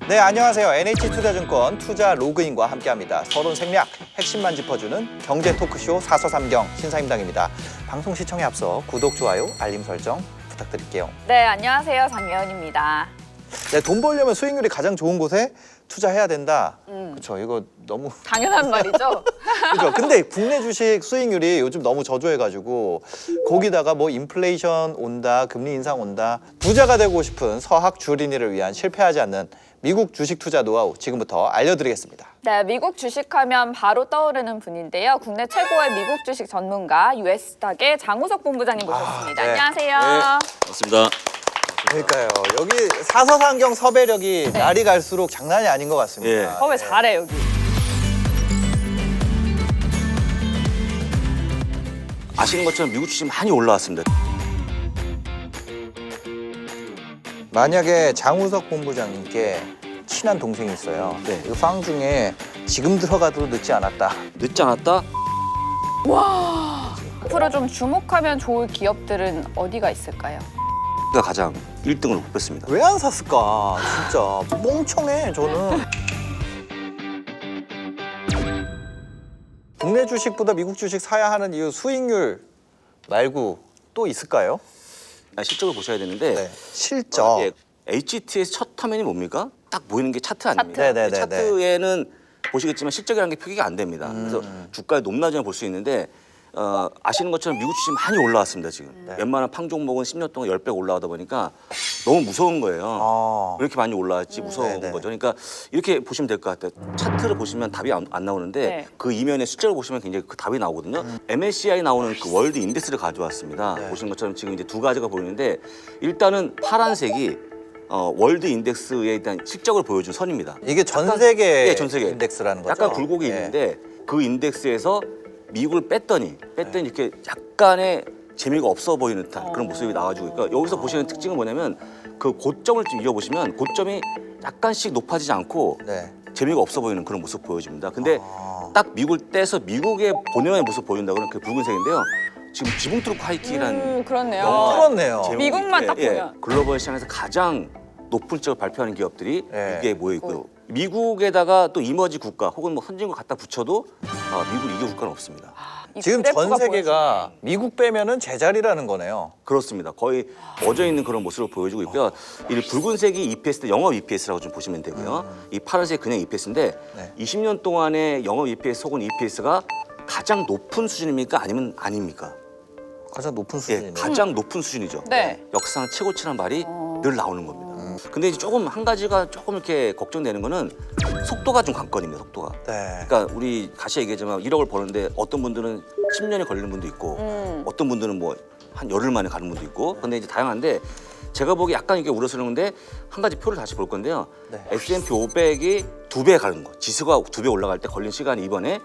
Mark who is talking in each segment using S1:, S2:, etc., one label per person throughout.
S1: 네, 안녕하세요. NH투자증권 투자 로그인과 함께합니다. 서론 생략, 핵심만 짚어주는 경제 토크쇼 사서삼경 신사임당입니다. 방송 시청에 앞서 구독, 좋아요, 알림 설정 부탁드릴게요.
S2: 네, 안녕하세요. 장예은입니다.
S1: 네, 돈 벌려면 수익률이 가장 좋은 곳에 투자해야 된다. 그렇죠. 이거 너무
S2: 당연한 말이죠.
S1: 그렇죠. 근데 국내 주식 수익률이 요즘 너무 저조해가지고 거기다가 뭐 인플레이션 온다, 금리 인상 온다, 부자가 되고 싶은 서학 주린이를 위한 실패하지 않는 미국 주식 투자 노하우 지금부터 알려드리겠습니다.
S2: 네, 미국 주식하면 바로 떠오르는 분인데요. 국내 최고의 미국 주식 전문가 US닥의 장우석 본부장님 모셨습니다.
S1: 네.
S2: 안녕하세요.
S3: 맞습니다.
S1: 그러니까요. 여기 사서삼경 섭외력이 날이 갈수록 장난이 아닌 것 같습니다.
S2: 왜 잘해 여기.
S3: 아시는 것처럼 미국 주식 많이 올라왔습니다.
S1: 만약에 장우석 본부장님께 친한 동생이 있어요.
S3: 네.
S1: 그 방 중에 지금 들어가도 늦지 않았다.
S3: 늦지 않았다?
S2: 앞으로 좀 주목하면 좋을 기업들은 어디가 있을까요?
S3: 가 가장 1등으로 뽑혔습니다.
S1: 왜 안 샀을까? 진짜 멍청해 저는. 국내 주식보다 미국 주식 사야 하는 이유 수익률 말고 또 있을까요?
S3: 실적을 보셔야 되는데
S1: 네. 실적.
S3: HTS 첫 화면이 뭡니까? 딱 보이는 게 차트 아닙니까?
S1: 차트. 네네네네.
S3: 차트에는 보시겠지만 실적이라는 게 표기가 안 됩니다. 그래서 주가의 높낮이만 볼 수 있는데 아시는 것처럼 미국 주식 많이 올라왔습니다 지금.
S1: 네.
S3: 웬만한 팡 종목은 10년 동안 10배 올라가다 보니까 너무 무서운 거예요. 왜 이렇게 많이 올라왔지 무서운
S1: 네네.
S3: 거죠. 그러니까 이렇게 보시면 될 것 같아요. 차트를 보시면 답이 안 나오는데
S2: 네.
S3: 그 이면에 숫자를 보시면 굉장히 그 답이 나오거든요. MSCI 나오는 그 월드 인덱스를 가져왔습니다.
S1: 네.
S3: 보시는 것처럼 지금 이제 두 가지가 보이는데 일단은 파란색이 월드 인덱스의 일단 실적을 보여준 선입니다.
S1: 이게 전 세계
S3: 네, 전 세계
S1: 인덱스라는 거죠?
S3: 약간 굴곡이
S1: 네.
S3: 있는데 그 인덱스에서 미국을 뺐더니 이렇게 약간의 재미가 없어 보이는 듯한 그런 모습이 나와주고 그러니까 여기서 보시는 특징은 뭐냐면 그 고점을 좀 이어보시면 고점이 약간씩 높아지지 않고
S1: 네.
S3: 재미가 없어 보이는 그런 모습 보여집니다. 근데
S1: 아.
S3: 딱 미국을 떼서 미국의 본연의 모습 보여준다고는 그 붉은색인데요. 지금 지붕 트루크 하이킥이라는
S2: 그렇네요.
S3: 영화
S1: 그렇네요.
S3: 제목이,
S2: 미국만 딱 보면.
S3: 글로벌 시장에서 가장 높은 실적을 발표하는 기업들이
S1: 네.
S3: 이게 모여 있고요. 미국에다가 또 이머지 국가 혹은 뭐 선진국 갖다 붙여도 미국 이겨 국가는 없습니다.
S2: 이
S1: 지금 전
S2: 그래프가
S1: 세계가 미국 빼면은 제자리라는 거네요.
S3: 그렇습니다. 거의 멎어 있는 그런 모습을 보여주고 있고요. 이 붉은색이 EPS, 영업 EPS라고 좀 보시면 되고요. 이 파란색 그냥 EPS인데
S1: 네. 20년
S3: 20년 동안의 영업 EPS 혹은 EPS가 가장 높은 수준입니까? 아니면 아닙니까?
S1: 가장 높은
S3: 예,
S1: 수준이네요.
S3: 가장 높은 수준이죠.
S2: 네.
S3: 역사상 최고치란 말이 늘 나오는 겁니다. 근데 이제 조금 한 가지가 조금 이렇게 걱정되는 거는 속도가 좀 관건입니다. 속도가.
S1: 네.
S3: 그러니까 우리 다시 얘기하지만 1억을 버는데 어떤 분들은 10년이 걸리는 분도 있고 어떤 분들은 뭐 한 열흘 만에 가는 분도 있고 근데 이제 다양한데 제가 보기 약간 이게 우려스러운데 한 가지 표를 다시 볼 건데요.
S1: 네.
S3: S&P 500이 2배 가는 거. 지수가 2배 올라갈 때 걸린 시간이 이번에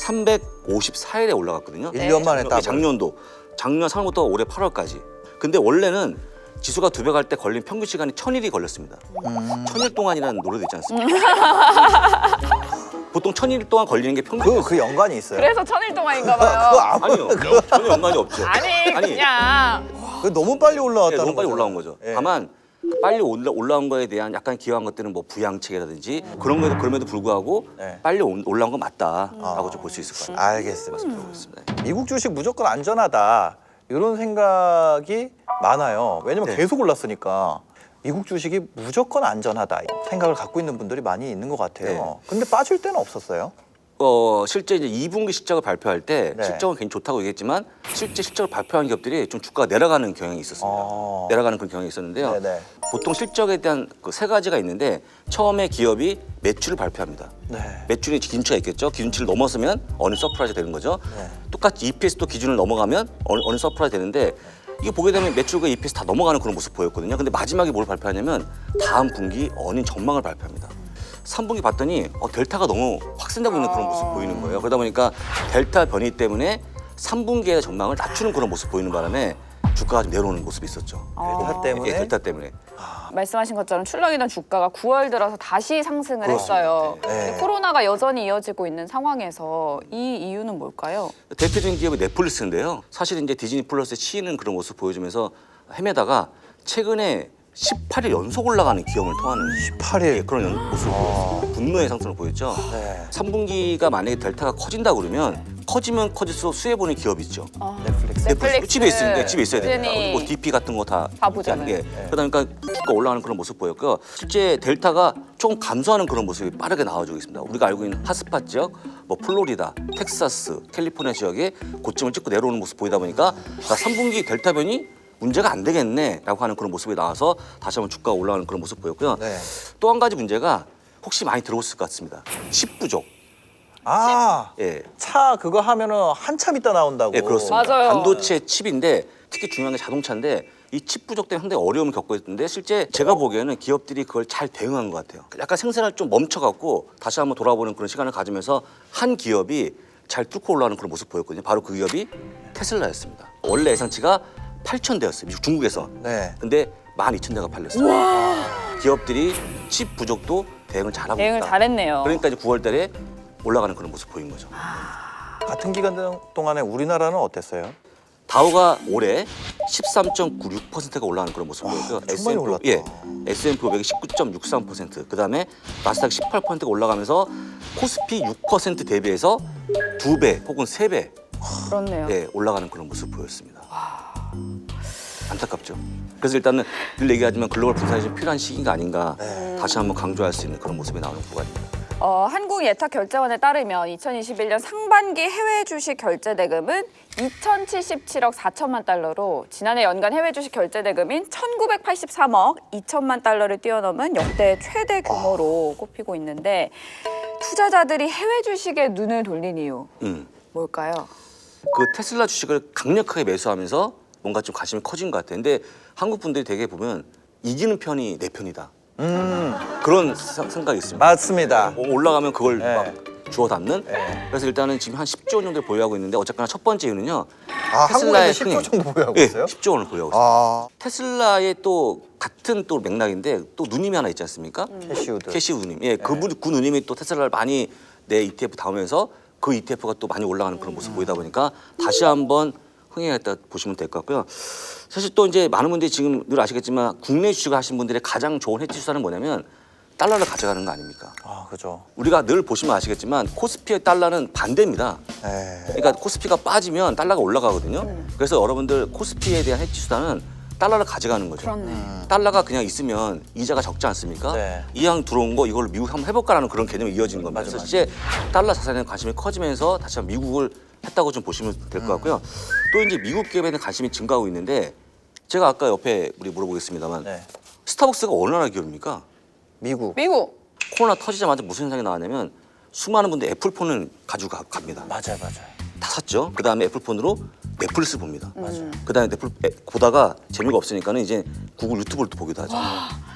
S3: 354일에 올라갔거든요.
S1: 1년 만에
S3: 작년,
S1: 딱.
S3: 작년도 작년 3월부터 올해 8월까지. 근데 원래는 지수가 2배 갈 때 걸린 평균 시간이 1000일이 걸렸습니다. 1000일 동안이라는 노래도 있지 않습니까? 보통 1000일 동안 걸리는 게 평균.
S1: 그 연관이 있어요.
S2: 그래서 천일 동안인가
S1: 그거
S2: 봐요.
S1: 아무
S3: 아니요. 전혀 연관이 없죠.
S2: 아니 그냥
S1: 그 너무 빨리 올라왔다는
S3: 너무 빨리
S1: 거잖아요.
S3: 올라온 거죠.
S1: 예.
S3: 다만 빨리 올라온 거에 대한 약간 기여한 것들은 뭐 부양책이라든지 그런 거에도 그럼에도 불구하고
S1: 네.
S3: 빨리 올라온 건 맞다라고 좀 볼 수 있을 것 같아요.
S1: 알겠습니다.
S3: 그렇습니다.
S1: 미국 주식 무조건 안전하다 이런 생각이 많아요. 왜냐면
S3: 네.
S1: 계속 올랐으니까 미국 주식이 무조건 안전하다 생각을 갖고 있는 분들이 많이 있는 것 같아요. 근데 빠질 때는 없었어요.
S3: 실제 이제 2분기 실적을 발표할 때
S1: 네.
S3: 실적은 굉장히 좋다고 얘기했지만 실제 실적을 발표한 기업들이 좀 주가가 내려가는 경향이 있었습니다. 내려가는 그런 경향이 있었는데요.
S1: 네네.
S3: 보통 실적에 대한 그 세 가지가 있는데 처음에 기업이 매출을 발표합니다.
S1: 네.
S3: 매출이 기준치가 있겠죠. 기준치를 넘어서면 어느 서프라이즈가 되는 거죠.
S1: 네.
S3: 똑같이 EPS도 기준을 넘어가면 어느 서프라이즈 되는데 이게 보게 되면 매출과 EPS 다 넘어가는 그런 모습 보였거든요. 근데 마지막에 뭘 발표하냐면 다음 분기 어닝 전망을 발표합니다. 3분기 봤더니 델타가 너무 확산되고 있는 그런 모습 보이는 거예요. 그러다 보니까 델타 변이 때문에 3분기의 전망을 낮추는 그런 모습 보이는 바람에 주가가 좀 내려오는 모습이 있었죠.
S1: 델타 때문에?
S3: 예, 델타 때문에.
S2: 말씀하신 것처럼 출렁이던 주가가 9월 들어서 다시 상승을 했어요.
S1: 네.
S2: 근데 코로나가 여전히 이어지고 있는 상황에서 이 이유는 뭘까요?
S3: 대표적인 기업이 넷플릭스인데요. 사실 이제 디즈니 플러스에 치이는 그런 모습 보여주면서 헤매다가 최근에 18일 연속 올라가는 기염을 토하는
S1: 18일.
S3: 그런 모습을 보였어요. 분노의 상승을 보였죠.
S1: 네.
S3: 3분기가 만약에 델타가 커진다 그러면 커지면 커질수록 수혜보는 기업이 있죠.
S1: 넷플릭스.
S3: 넷플릭스 집에 있으니까 집에 있어야 됩니다.
S2: 디즈니.
S3: 뭐 DP 같은 거 다
S2: 보잖아요.
S3: 예. 그러니까 주가 올라가는 그런 모습 보였고요. 실제 델타가 조금 감소하는 그런 모습이 빠르게 나와주고 있습니다. 우리가 알고 있는 핫스팟 지역, 뭐 플로리다, 텍사스, 캘리포니아 지역에 고점을 찍고 내려오는 모습 보이다 보니까 3분기 델타 변이 문제가 안 되겠네라고 하는 그런 모습이 나와서 다시 한번 주가가 올라가는 그런 모습 보였고요.
S1: 네.
S3: 또 한 가지 문제가 혹시 많이 들어봤을 것 같습니다. 칩 부족.
S1: 아,
S3: 예.
S1: 차 그거 하면은 한참 있다 나온다고.
S3: 예, 그렇습니다.
S2: 맞아요.
S3: 반도체 칩인데 특히 중요한 게 자동차인데 이 칩 부족 때문에 상당히 어려움을 겪고 있는데 실제 제가 보기에는 기업들이 그걸 잘 대응한 것 같아요. 약간 생산을 좀 멈춰갖고 다시 한번 돌아보는 그런 시간을 가지면서 한 기업이 잘 뚫고 올라가는 그런 모습 보였거든요. 바로 그 기업이 테슬라였습니다. 원래 예상치가 8,000대였어요. 중국에서.
S1: 네.
S3: 근데 12,000대가 팔렸어요. 기업들이 칩 부족도 대응을 잘하고
S2: 대응을
S3: 있다.
S2: 잘했네요.
S3: 그러니까 이제 9월 달에 올라가는 그런 모습 보인 거죠.
S1: 같은 기간 동안에 우리나라는 어땠어요?
S3: 다우가 올해 13.96%가 올라가는 그런 모습 보였고요.
S1: 정말 올랐다.
S3: 예, S&P 500이 19.63%, 그다음에 나스닥 18%가 올라가면서 코스피 6% 대비해서 2배 혹은 3배
S2: 그렇네요.
S3: 예, 올라가는 그런 모습 보였습니다. 안타깝죠. 그래서 일단은 늘 얘기하지만 글로벌 분산이 좀 필요한 시기가 아닌가 다시 한번 강조할 수 있는 그런 모습이 나오는 구간입니다.
S2: 한국예탁결제원에 따르면 2021년 상반기 해외 주식 결제 대금은 2,077억 4천만 달러로 지난해 연간 해외 주식 결제 대금인 1,983억 2천만 달러를 뛰어넘은 역대 최대 규모로 꼽히고 있는데 투자자들이 해외 주식에 눈을 돌린 이유 뭘까요?
S3: 그 테슬라 주식을 강력하게 매수하면서 뭔가 좀 관심이 커진 것 같아요. 근데 한국 분들이 되게 보면 이기는 편이 내 편이다. 그런 생각이 있습니다.
S1: 맞습니다.
S3: 올라가면 그걸
S1: 네.
S3: 막 주워 담는.
S1: 네.
S3: 그래서 일단은 지금 한 10조 원 정도를 보유하고 있는데 어쨌거나 첫 번째 이유는요.
S1: 아, 한국에서 10조
S3: 흥행.
S1: 정도 보유하고
S3: 예,
S1: 있어요?
S3: 10조 원을 보유하고 있습니다.
S1: 아,
S3: 테슬라의 또 같은 또 맥락인데 또 누님이 하나 있지 않습니까?
S1: 캐시우드.
S3: 캐시우 누님. 예, 그 누님이 또 테슬라를 많이 내 ETF 담으면서 그 ETF가 또 많이 올라가는 그런 모습 보이다 보니까 다시 한번 흥행했다 보시면 될 것 같고요. 사실 또 이제 많은 분들이 지금 늘 아시겠지만 국내 주식을 하신 분들의 가장 좋은 해지 수단은 뭐냐면 달러를 가져가는 거 아닙니까?
S1: 아, 그죠.
S3: 우리가 늘 보시면 아시겠지만 코스피의 달러는 반대입니다.
S1: 네.
S3: 그러니까 코스피가 빠지면 달러가 올라가거든요. 그래서 여러분들 코스피에 대한 해지 수단은 달러를 가져가는 거죠.
S2: 그렇네.
S3: 달러가 그냥 있으면 이자가 적지 않습니까?
S1: 네.
S3: 이왕 들어온 거 이걸 미국 한번 해볼까라는 그런 개념이 이어지는 겁니다.
S1: 맞아,
S3: 그래서 실제 달러 자산에 관심이 커지면서 다시 한번 미국을 했다고 좀 보시면 될 것 같고요. 또 이제 미국 기업에 대한 관심이 증가하고 있는데 제가 아까 옆에 우리 물어보겠습니다만
S1: 네.
S3: 스타벅스가 어느 나라 기업입니까?
S1: 미국.
S2: 미국.
S3: 코로나 터지자마자 무슨 현상이 나왔냐면 수많은 분들이 애플폰을 가지고 갑니다.
S1: 맞아요.
S3: 다 샀죠. 그 다음에 애플폰으로 넷플릭스 봅니다.
S1: 맞아요.
S3: 그 다음에 보다가 재미가 없으니까는 이제 구글 유튜브를 또 보기도 하죠.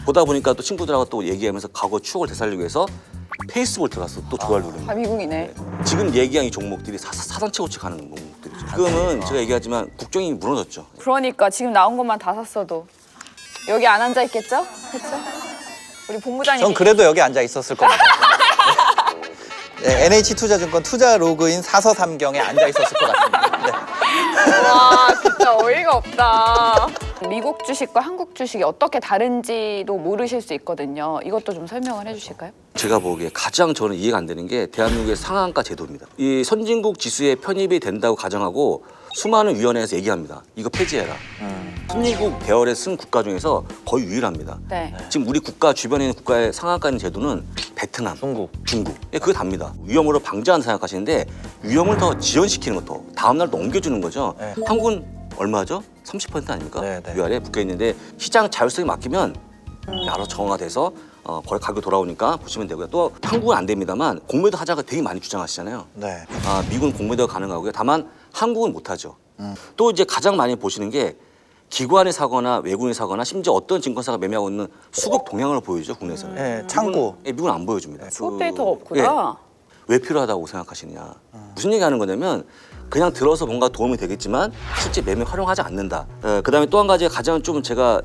S3: 보다 보니까 또 친구들하고 또 얘기하면서 과거 추억을 되살리기 위해서 페이스북을 들어가서 또 좋아요를 누릅니다.
S2: 다 미국이네.
S3: 지금 얘기한 이 종목들이 사상체고치 가는 종목들이죠. 지금은 제가 얘기하지만 국정이 무너졌죠.
S2: 그러니까 지금 나온 것만 다 샀어도 여기 안 앉아 있겠죠? 그렇죠? 우리 본부장님.
S1: 전 그래도 여기 앉아 있었을 겁니다. 네, NH투자증권 투자 로그인 4서3경에 앉아 있었을 것 같습니다. 네.
S2: 와 진짜 어이가 없다. 미국 주식과 한국 주식이 어떻게 다른지도 모르실 수 있거든요. 이것도 좀 설명을 해주실까요?
S3: 제가 보기에 가장 저는 이해가 안 되는 게 대한민국의 상한가 제도입니다. 이 선진국 지수에 편입이 된다고 가정하고 수많은 위원회에서 얘기합니다. 이거 폐지해라. 선진국 대열에 쓴 국가 중에서 거의 유일합니다.
S2: 네.
S3: 지금 우리 국가 주변에 있는 국가의 상한가 있는 제도는 베트남, 중국. 예, 그게 답니다. 위험으로 방지하는 생각하시는데 위험을 더 지연시키는 것도 다음 날 넘겨주는 거죠.
S1: 네.
S3: 한국은 얼마죠? 30% 아닙니까?
S1: 네, 네.
S3: 위아래 묶여 있는데 시장 자율성에 맡기면 알아서 정화가 돼서 거래 가격 돌아오니까 보시면 되고요. 또 한국은 안 됩니다만 공매도 하자가 되게 많이 주장하시잖아요.
S1: 네.
S3: 미국은 공매도가 가능하고요. 다만 한국은 못하죠. 또 이제 가장 많이 보시는 게 기관이 사거나 외국인이 사거나 심지어 어떤 증권사가 매매하고 있는 수급 동향을 보여주죠, 국내에서는.
S1: 네, 창구.
S3: 미국은 안 보여줍니다.
S2: 수급 데이터가 없구나.
S3: 왜 필요하다고 생각하시느냐. 무슨 얘기하는 거냐면 그냥 들어서 뭔가 도움이 되겠지만 실제 매매 활용하지 않는다. 그다음에 또 한 가지 가장 좀 제가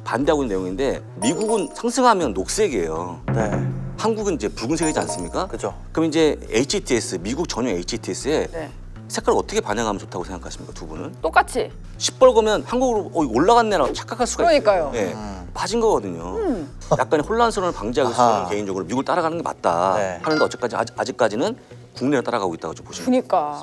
S3: 반대하고 있는 내용인데 미국은 상승하면 녹색이에요.
S1: 네.
S3: 한국은 이제 붉은색이지 않습니까?
S1: 그죠.
S3: 그럼 이제 HTS, 미국 전용 HTS에
S2: 네.
S3: 색깔을 어떻게 반영하면 좋다고 생각하십니까, 두 분은?
S2: 똑같이.
S3: 시뻘거면 한국으로 올라갔네라고 착각할 수가
S2: 그러니까요.
S3: 있어요. 예. 빠진 거거든요. 약간의 혼란스러움을 방지하기 위해서
S1: 아하.
S3: 저는 개인적으로 미국을 따라가는 게 맞다
S1: 네.
S3: 하는데 아직까지는 국내를 따라가고 있다고 좀 보시면 돼요.
S2: 그니까.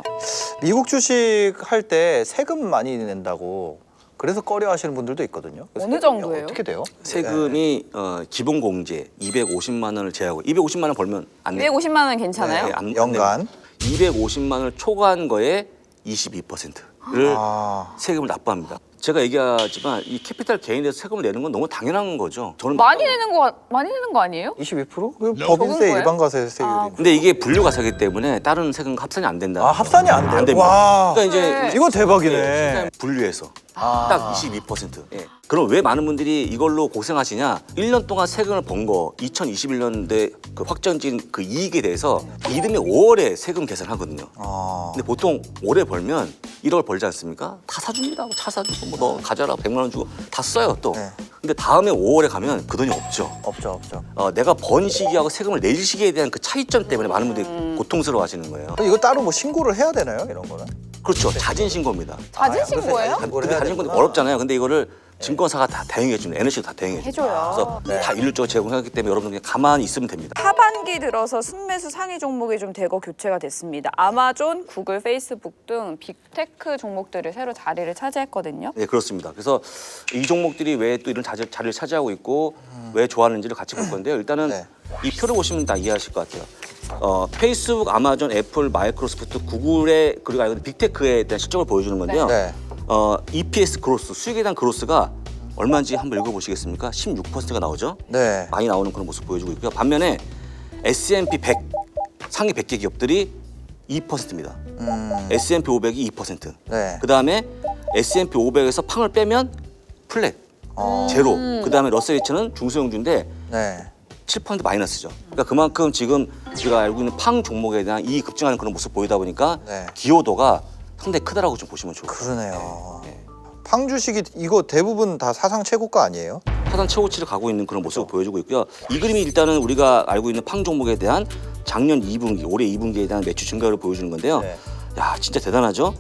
S1: 미국 주식 할 때 세금 많이 낸다고 그래서 꺼려 하시는 분들도 있거든요. 그래서
S2: 어느 정도예요?
S1: 어떻게 돼요?
S3: 세금이 기본 공제 250만 원을 제하고 250만 원 벌면 안 내.
S2: 250만 원 괜찮아요?
S3: 네, 안
S1: 연간?
S3: 250만 원을 초과한 거에 22%를
S1: 아.
S3: 세금을 납부합니다. 제가 얘기하지만 이 캐피탈 개인에 대해서 세금을 내는 건 너무 당연한 거죠. 저는
S2: 많이 내는 거 아니에요?
S1: 22%? 그
S2: 적은
S1: 법인세
S2: 거예요?
S1: 일반과세율이.
S2: 아,
S3: 근데 이게 분류가세기 때문에 다른 세금 합산이 안 된다.
S1: 아, 합산이 안 돼요?
S3: 됩니다.
S1: 와.
S3: 그러니까 이제
S2: 네.
S1: 이건 대박이네.
S3: 분류해서
S1: 아.
S3: 딱 22%. 예. 그럼 왜 많은 분들이 이걸로 고생하시냐? 1년 동안 세금을 번 거 2021년도에 그 확정진 그 이익에 대해서 이듬해 5월에 세금 계산하거든요.
S1: 아.
S3: 근데 보통 올해 벌면 1월 벌지 않습니까? 다 사줍니다. 뭐차 사주고 뭐 너 가져라 100만 원 주고 다 써요 또.
S1: 네.
S3: 근데 다음에 5월에 가면 그 돈이 없죠.
S1: 없죠.
S3: 내가 번 시기하고 세금을 낼 시기에 대한 그 차이점 때문에 많은 분들이 고통스러워하시는 거예요.
S1: 그럼 이거 따로 뭐 신고를 해야 되나요? 이런 거는?
S3: 그렇죠. 자진 신고입니다.
S2: 자진
S1: 아,
S2: 신고예요?
S1: 신고를
S3: 근데
S1: 해야
S3: 자진 신고는
S1: 되는구나.
S3: 어렵잖아요. 근데 이거를 증권사가 다 대행해 주는 NC도 다 대행해 줘.
S2: 해줘요.
S3: 그래서 다 일률적으로 제공하기 때문에 여러분들 그냥 가만히 있으면 됩니다.
S2: 하반기 들어서 순매수 상위 종목이 좀 대거 교체가 됐습니다. 아마존, 구글, 페이스북 등 빅테크 종목들이 새로 자리를 차지했거든요.
S3: 네, 그렇습니다. 그래서 이 종목들이 왜 또 이런 자리를 차지하고 있고 왜 좋아하는지를 같이 볼 건데요. 일단은
S1: 네.
S3: 이 표를 보시면 다 이해하실 것 같아요. 페이스북, 아마존, 애플, 마이크로소프트, 구글의 그리고 알고 있는 빅테크에 대한 실적을 보여주는 건데요.
S1: 네.
S3: EPS 그로스, 수익에 대한 그로스가 얼마인지 한번 읽어보시겠습니까? 16%가 나오죠.
S1: 네.
S3: 많이 나오는 그런 모습 보여주고 있고요. 반면에 S&P 100 상위 100개 기업들이 2%입니다. S&P 500이 2%.
S1: 네.
S3: 그 다음에 S&P 500에서 팡을 빼면 플랫, 제로. 그 다음에 러셀리츠는 중소형주인데
S1: 네.
S3: 7% 마이너스죠. 그러니까 그만큼 지금 우리가 알고 있는 팡 종목에 대한 이익 급증하는 그런 모습 보이다 보니까
S1: 네.
S3: 기여도가 상당히 크다라고 좀 보시면 좋을 것 같아요.
S1: 그러네요. 팡 주식이 이거 대부분 다 사상 최고가 아니에요?
S3: 사상 최고치를 가고 있는 그런 모습을 보여주고 있고요. 이 그림이 일단은 우리가 알고 있는 팡 종목에 대한 작년 2분기, 올해 2분기에 대한 매출 증가를 보여주는 건데요.
S1: 네.
S3: 야, 진짜 대단하죠?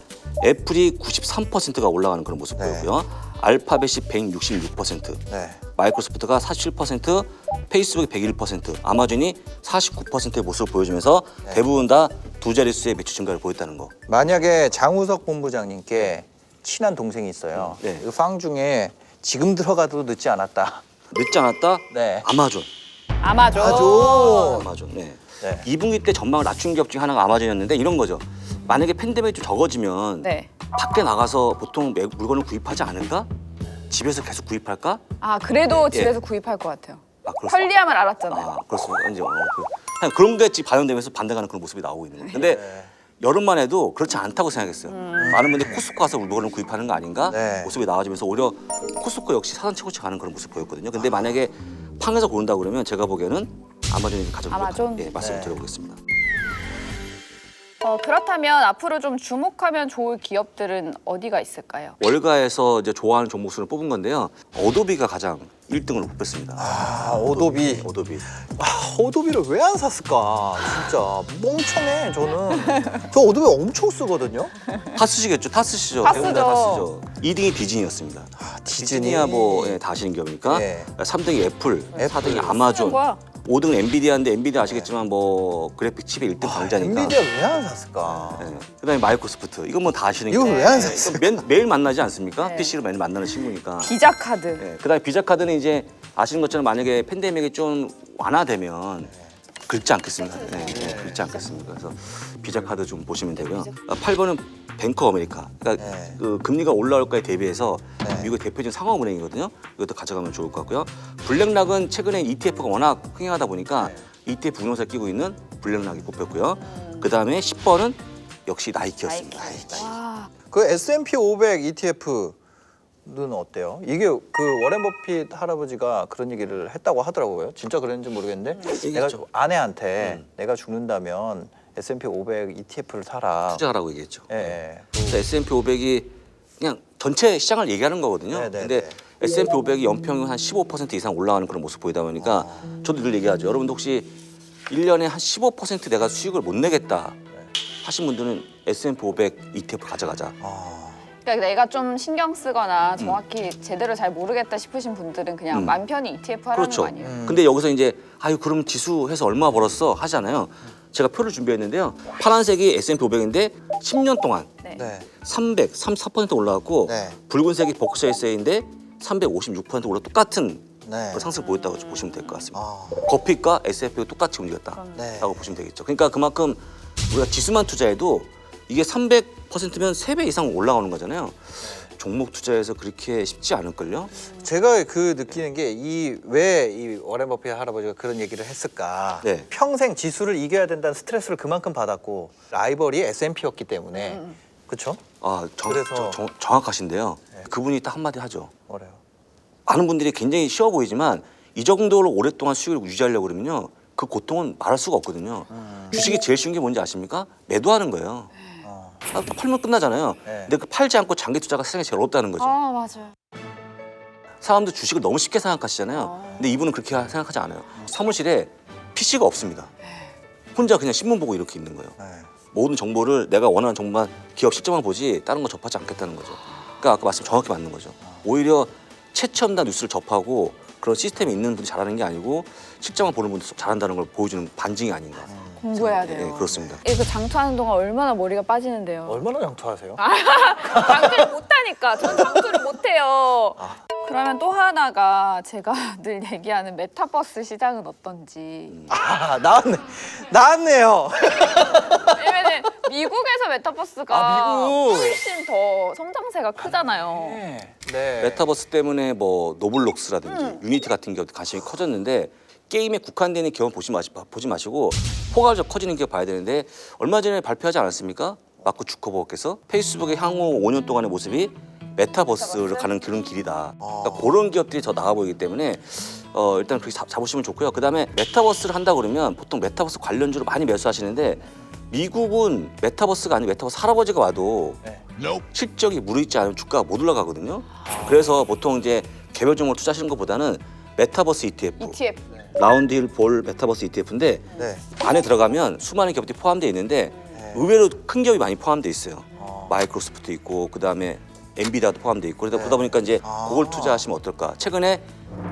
S3: 애플이 93%가 올라가는 그런 모습
S1: 네.
S3: 보이고요. 알파벳이 166%,
S1: 네.
S3: 마이크로소프트가 47%, 페이스북이 101%, 아마존이 49%의 모습을 보여주면서
S1: 네.
S3: 대부분 다 두 자릿수의 매출 증가를 보였다는 거.
S1: 만약에 장우석 본부장님께 친한 동생이 있어요.
S3: 네.
S1: 그 팡 중에 지금 들어가도 늦지 않았다.
S3: 늦지 않았다?
S1: 네.
S3: 아마존.
S2: 아마존.
S3: 아마존. 네.
S1: 네.
S3: 2분기 때 전망을 낮춘 기업 중에 하나가 아마존이었는데 이런 거죠. 만약에 팬데믹이 좀 적어지면
S2: 네.
S3: 밖에 나가서 보통 물건을 구입하지 않을까? 집에서 계속 구입할까?
S2: 아 그래도
S3: 예.
S2: 집에서 구입할 것 같아요.
S3: 아, 그렇습니다.
S2: 편리함을 알았잖아요.
S3: 아, 그렇습니다. 이제 그냥 그런 게 반영되면서 반대가는 그런 모습이 나오고 있는 거예요. 근데
S1: 네.
S3: 여름만 해도 그렇지 않다고 생각했어요. 많은 분들이 코스코 가서 물건을 구입하는 거 아닌가?
S1: 네.
S3: 모습이 나와지면서 오히려 코스코 역시 사상 최고치 가는 그런 모습 보였거든요. 근데 만약에 팡에서 고른다 그러면 제가 보기에는 아마존이 가장
S2: 아마존?
S3: 예, 말씀을
S1: 네.
S3: 드려보겠습니다.
S2: 그렇다면 앞으로 좀 주목하면 좋을 기업들은 어디가 있을까요?
S3: 월가에서 이제 좋아하는 종목 순을 뽑은 건데요. 어도비가 가장 1등으로 뽑혔습니다.
S1: 아, 어도비.
S3: 어도비.
S1: 어도비를 왜 안 샀을까? 진짜 멍청해 저는. 저 어도비 엄청 쓰거든요.
S3: 타스시겠죠? 타스시죠.
S2: 타스죠.
S3: 대부분 다 타스죠. 2등이 디즈니였습니다.
S1: 디즈니.
S3: 디즈니야 뭐 다 아시는 기업이니까.
S1: 네.
S3: 3등이 애플,
S1: 애플.
S3: 4등이 아마존,
S2: 거야.
S3: 5등은 엔비디아인데 엔비디아 아시겠지만 뭐 그래픽 칩의 1등 강자니까.
S1: 엔비디아 왜 안 샀을까?
S3: 네. 그다음에 마이크로소프트. 이건 뭐 다 아시는
S1: 이거
S3: 기업.
S1: 왜 안
S3: 네.
S1: 샀어요?
S3: 이건 매일 만나지 않습니까?
S2: 네.
S3: PC로 매일 만나는 친구니까.
S2: 비자카드.
S3: 네. 그다음에 비자카드는 이제 아시는 것처럼 만약에 팬데믹이 좀 완화되면 긁지 않겠습니까? 네, 긁지 않겠습니까? 그래서 비자카드 좀 보시면 되고요. 8번은 뱅크 어메리카. 그러니까
S1: 네.
S3: 그 금리가 올라올 거에 대비해서
S1: 네.
S3: 미국의 대표적인 상업은행이거든요. 이것도 가져가면 좋을 것 같고요. 블랙락은 최근에 ETF가 워낙 흥행하다 보니까 ETF 운용사에 끼고 있는 블랙락이 뽑혔고요. 그다음에 10번은 역시 나이키였습니다.
S2: 와.
S1: 그 S&P 500 ETF는 어때요? 이게 그 워렌 버핏 할아버지가 그런 얘기를 했다고 하더라고요. 진짜 그랬는지 모르겠는데 내가
S3: 얘기했죠.
S1: 아내한테 내가 죽는다면 S&P 500 ETF를 사라.
S3: 투자하라고 얘기했죠.
S1: 예, 예.
S3: 그래서 S&P 500이 그냥 전체 시장을 얘기하는 거거든요.
S1: 네, 네,
S3: 근데
S1: 네.
S3: S&P 500이 연평균 한 15% 이상 올라가는 그런 모습 보이다 보니까 저도 늘 얘기하죠. 여러분도 혹시 1년에 한 15% 내가 수익을 못 내겠다 하신 분들은 S&P 500 ETF 가져가자.
S1: 아,
S2: 그러니까 내가 좀 신경 쓰거나 정확히 제대로 잘 모르겠다 싶으신 분들은 그냥 맘 편히 ETF 하라는
S3: 그렇죠.
S2: 거 아니에요?
S3: 근데 여기서 이제 아유 그럼 지수 해서 얼마 벌었어 하잖아요. 제가 표를 준비했는데요. 파란색이 S&P 500인데 10년 동안
S2: 네.
S1: 네.
S3: 334% 올라갔고
S1: 네.
S3: 붉은색이 버크셔에세이인데 356% 올라 똑같은
S1: 네.
S3: 상승 보였다고 보시면 될 것 같습니다.
S1: 아.
S3: 버핏과 S&P가 똑같이 움직였다라고
S1: 네.
S3: 보시면 되겠죠. 그러니까 그만큼 우리가 지수만 투자해도 이게 300%면 3배 이상 올라가는 거잖아요. 종목 투자해서 그렇게 쉽지 않을걸요?
S1: 제가 그 느끼는 게 왜 이 워렌 버핏 할아버지가 그런 얘기를 했을까?
S3: 네.
S1: 평생 지수를 이겨야 된다는 스트레스를 그만큼 받았고 라이벌이 S&P였기 때문에 그렇죠?
S3: 아,
S1: 그래서-
S3: 정확하신데요.
S1: 네.
S3: 그분이 딱 한마디 하죠.
S1: 뭐래요?
S3: 많은 분들이 굉장히 쉬워 보이지만 이 정도로 오랫동안 수익을 유지하려고 그러면요. 그 고통은 말할 수가 없거든요. 주식이 제일 쉬운 게 뭔지 아십니까? 매도하는 거예요. 아, 팔면 끝나잖아요.
S1: 네.
S3: 근데 그 팔지 않고 장기 투자가 세상에 제일 어렵다는 거죠.
S2: 아 맞아요.
S3: 사람들 주식을 너무 쉽게 생각하시잖아요. 근데 이분은 그렇게 생각하지 않아요. 사무실에 PC가 없습니다. 혼자 그냥 신문 보고 이렇게 있는 거예요.
S1: 네.
S3: 모든 정보를 내가 원하는 정보만 기업 실적만 보지 다른 거 접하지 않겠다는 거죠. 그러니까 아까 말씀 정확히 맞는 거죠. 오히려 최첨단 뉴스를 접하고 그런 시스템이 있는 분이 잘하는 게 아니고 실적만 보는 분이 잘한다는 걸 보여주는 반증이 아닌가.
S2: 공부해야
S3: 네,
S2: 돼요.
S3: 그렇습니다.
S2: 이거 장투하는 동안 얼마나 머리가 빠지는데요.
S1: 얼마나 장투하세요?
S2: 장투를 못하니까 전 장투를 못해요. 그러면 또 하나가 제가 늘 얘기하는 메타버스 시장은 어떤지.
S1: 아, 나왔네요.
S2: 왜냐면 미국에서 메타버스가
S1: 아, 미국.
S2: 훨씬 더 성장세가 크잖아요.
S1: 네.
S3: 메타버스 때문에 뭐 노블록스라든지 유니티 같은 기업도 관심이 커졌는데 게임에 국한되는 기업 보지 마시고 포괄적 커지는 기업 봐야 되는데 얼마 전에 발표하지 않았습니까? 마크 주커버그께서 페이스북의 향후 5년 동안의 모습이 메타버스를 가는 그런 길이다. 그러니까 그런 기업들이 더 나아 보이기 때문에 일단 그렇게 잡으시면 좋고요. 그다음에 메타버스를 한다 그러면 보통 메타버스 관련주로 많이 매수하시는데 미국은 메타버스가 아니고 메타버스 할아버지가 와도
S1: 네.
S3: 실적이 무르익지 않으면 주가가 못 올라가거든요. 그래서 보통 이제 개별 종목을 투자하시는 것보다는 메타버스 ETF,
S2: ETF.
S3: 라운드 힐볼 메타버스 ETF인데
S1: 네.
S3: 안에 들어가면 수많은 기업들이 포함되어 있는데 의외로 큰 기업이 많이 포함되어 있어요. 마이크로소프트 있고 그다음에 엔비디아도 포함되어 있고 그러다 보니까 이제 그걸 투자하시면 어떨까. 최근에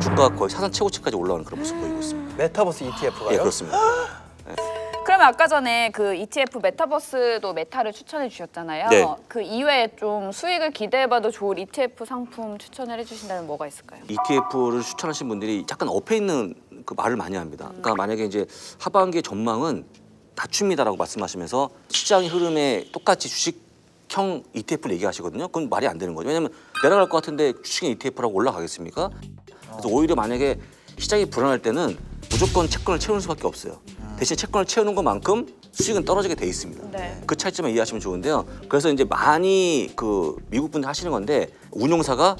S3: 주가가 거의 사상 최고치까지 올라오는 그런 모습 보이고 있습니다.
S1: 메타버스 ETF가요?
S3: 예, 그렇습니다.
S2: 그러면 아까 전에 그 ETF 메타버스도 메타를 추천해 주셨잖아요.
S3: 네.
S2: 그 이외에 좀 수익을 기대해봐도 좋을 ETF 상품 추천을 해주신다면 뭐가 있을까요?
S3: ETF를 추천하신 분들이 약간 엎여 있는 그 말을 많이 합니다. 그러니까 만약에 이제 하반기의 전망은 낮춥니다라고 말씀하시면서 시장의 흐름에 똑같이 주식형 ETF를 얘기하시거든요. 그건 말이 안 되는 거죠. 왜냐하면 내려갈 것 같은데 주식형 ETF라고 올라가겠습니까? 그래서 오히려 만약에 시장이 불안할 때는 무조건 채권을 채우는 수밖에 없어요. 대신 채권을 채우는 것만큼 수익은 떨어지게 돼 있습니다.
S2: 네.
S3: 그 차이점을 이해하시면 좋은데요. 그래서 이제 많이 그 미국 분들 하시는 건데 운용사가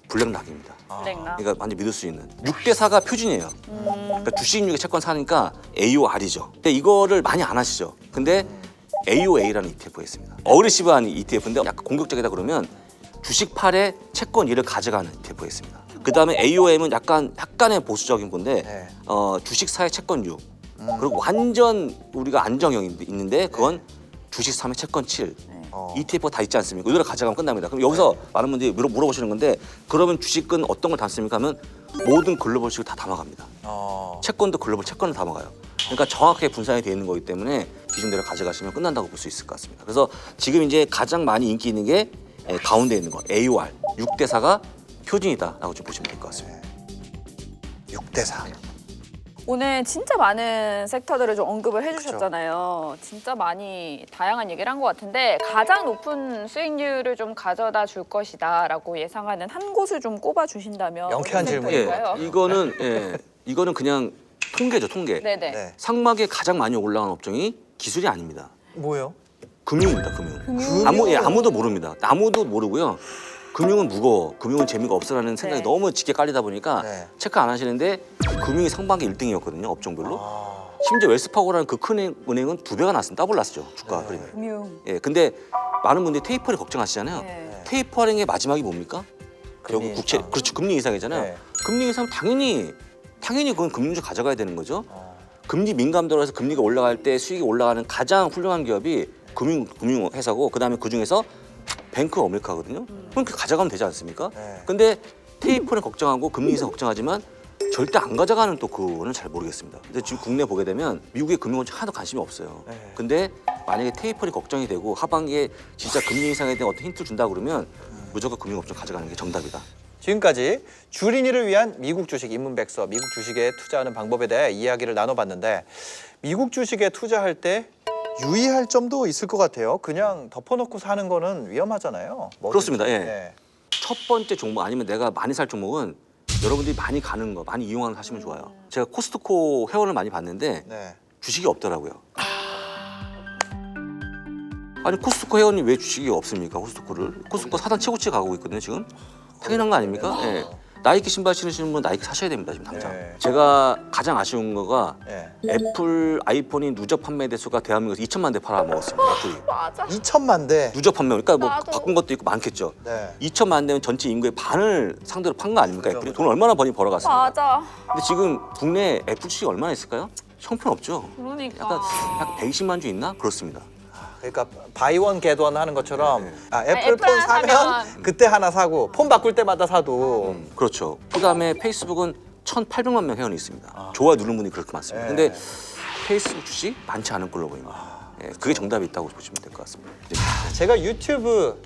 S3: 블랙락입니다.
S2: 블랙락.
S3: 그러니까 완전 믿을 수 있는 6대 4가 표준이에요. 그러니까 주식인육에 채권 사니까 AOR이죠. 근데 이거를 많이 안 하시죠. 근데 AOA라는 ETF가 있습니다. 어그레시브한 ETF인데 약간 공격적이다 그러면 주식 팔에 채권 1을 가져가는 ETF가 있습니다. 그 다음에 AOM은 약간의 보수적인 건데
S1: 네.
S3: 주식 사의 채권 6 그리고 완전 우리가 안정형이 있는데 그건 주식 3의 채권 7 ETF가 다 있지 않습니까? 이거를 가져가면 끝납니다. 그럼 여기서 많은 분들이 물어보시는 건데 그러면 주식은 어떤 걸 담습니까? 하면 모든 글로벌식을 다 담아갑니다. 채권도 글로벌 채권을 담아가요. 그러니까 정확하게 분산이 되어 있는 거기 때문에 기준대로 가져가시면 끝난다고 볼 수 있을 것 같습니다. 그래서 지금 이제 가장 많이 인기 있는 게 가운데 있는 거 AOR 6대 4가 표준이다라고 좀 보시면 될 것 같습니다.
S1: 6대 4.
S2: 오늘 진짜 많은 섹터들을 좀 언급을 해주셨잖아요. 진짜 많이 다양한 얘기를 한 것 같은데 가장 높은 수익률을 좀 가져다 줄 것이다라고 예상하는 한 곳을 좀 꼽아 주신다면
S1: 명쾌한
S2: 어떤
S1: 질문이에요.
S2: 섹터일까요?
S3: 이거는 그냥 통계죠, 통계.
S2: 네네.
S1: 네.
S3: 상막에 가장 많이 올라간 업종이 기술이 아닙니다.
S1: 뭐요?
S3: 금융입니다, 금융.
S1: 금융?
S3: 아무도 모릅니다. 아무도 모르고요. 금융은 무거워, 금융은 재미가 없어라는 생각이
S2: 네.
S3: 너무 짙게 깔리다 보니까
S1: 네.
S3: 체크 안 하시는데 금융이 상반기 1등이었거든요, 업종별로.
S1: 아.
S3: 심지어 웰스파고라는 그 큰 은행은 2배가 났습니다. 더블 났죠, 주가 흐름이.
S2: 금융.
S3: 예, 근데 많은 분들이 테이퍼링 걱정하시잖아요.
S2: 네.
S3: 테이퍼링의 마지막이 뭡니까?
S1: 금리
S3: 결국 국채,
S1: 인상.
S3: 그렇죠, 금리 인상이잖아요.
S1: 네.
S3: 금리 인상 당연히 그건 금융주 가져가야 되는 거죠. 금리 민감도로 해서 금리가 올라갈 때 수익이 올라가는 가장 훌륭한 기업이 금융회사고 그다음에 그중에서 뱅크 어메리카거든요. 그럼 그 가져가면 되지 않습니까?
S1: 네.
S3: 근데 테이퍼는 걱정하고 금리 인상 걱정하지만 절대 안 가져가는 또 그거는 잘 모르겠습니다. 근데 지금 국내 보게 되면 미국의 금융원칙 하나도 관심이 없어요.
S1: 네.
S3: 근데 만약에 테이퍼이 걱정이 되고 하반기에 진짜 금리 인상에 대한 어떤 힌트를 준다 그러면 무조건 금융업종 가져가는 게 정답이다.
S1: 지금까지 주린이를 위한 미국 주식 입문백서, 미국 주식에 투자하는 방법에 대해 이야기를 나눠봤는데 미국 주식에 투자할 때 유의할 점도 있을 것 같아요. 그냥 덮어놓고 사는 거는 위험하잖아요. 뭐든지.
S3: 그렇습니다. 예.
S1: 네.
S3: 첫 번째 종목 아니면 내가 많이 살 종목은 여러분들이 많이 가는 거, 많이 이용하는 거 하시면 좋아요. 제가 코스트코 회원을 많이 봤는데
S1: 네.
S3: 주식이 없더라고요. 아니 코스트코 회원이 왜 주식이 없습니까? 코스트코 사상 최고치에 가고 있거든요 지금. 당연한 거 아닙니까? 예. 나이키 신발 신으시는 분 나이키 사셔야 됩니다 지금 당장.
S1: 네.
S3: 제가 가장 아쉬운 거가
S1: 네.
S3: 애플 아이폰이 누적 판매 대수가 대한민국에서 2천만 대 팔아먹었습니다. 애플이.
S2: 맞아.
S1: 2천만 대.
S3: 누적 판매 그러니까 뭐
S2: 나도.
S3: 바꾼 것도 있고 많겠죠.
S1: 네.
S3: 2천만 대면 전체 인구의 반을 상대로 판 거 아닙니까?
S1: 그죠,
S3: 애플이
S1: 그죠.
S3: 돈 얼마나 벌어갔습니까?
S2: 맞아.
S3: 근데 지금 국내 애플 주식이 얼마나 있을까요? 형편없죠.
S2: 그러니까.
S3: 약간 120만 주 있나? 그렇습니다.
S1: 그러니까 바이원 겟원 하는 것처럼
S3: 네.
S1: 애플
S2: 애플
S1: 폰
S2: 하나
S1: 사면
S2: 사면.
S1: 그때 하나 사고 폰 바꿀 때마다 사도
S3: 그렇죠. 그다음에 페이스북은 1,800만 명 회원이 있습니다. 좋아요 누른 분이 그렇게 많습니다.
S1: 네.
S3: 근데 페이스북 주식 많지 않은 걸로 보입니다. 예, 그게 정답이 있다고 보시면 될 것 같습니다.
S1: 제가 유튜브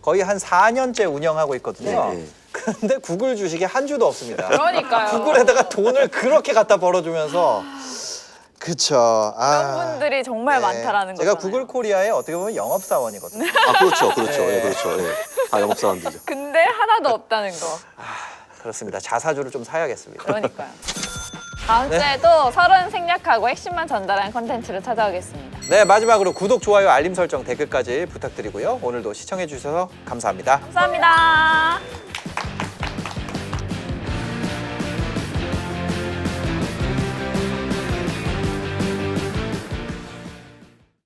S1: 거의 한 4년째 운영하고 있거든요.
S3: 네, 네.
S1: 근데 구글 주식에 한 주도 없습니다.
S2: 그러니까요.
S1: 구글에다가 돈을 그렇게 갖다 벌어주면서 그쵸.
S2: 그런 분들이 정말 많다라는
S1: 제가
S2: 거잖아요.
S1: 구글 코리아의 어떻게 보면 영업사원이거든요.
S3: 아 그렇죠, 그렇죠,
S1: 네.
S3: 예, 그렇죠. 예. 아 영업사원들이죠.
S2: 근데 하나도 없다는 거.
S1: 그렇습니다. 자사주를 좀 사야겠습니다.
S2: 그러니까요. 다음 주에도 서른 생략하고 핵심만 전달하는 콘텐츠를 찾아오겠습니다.
S1: 네, 마지막으로 구독, 좋아요, 알림 설정, 댓글까지 부탁드리고요. 오늘도 시청해 주셔서 감사합니다.
S2: 감사합니다.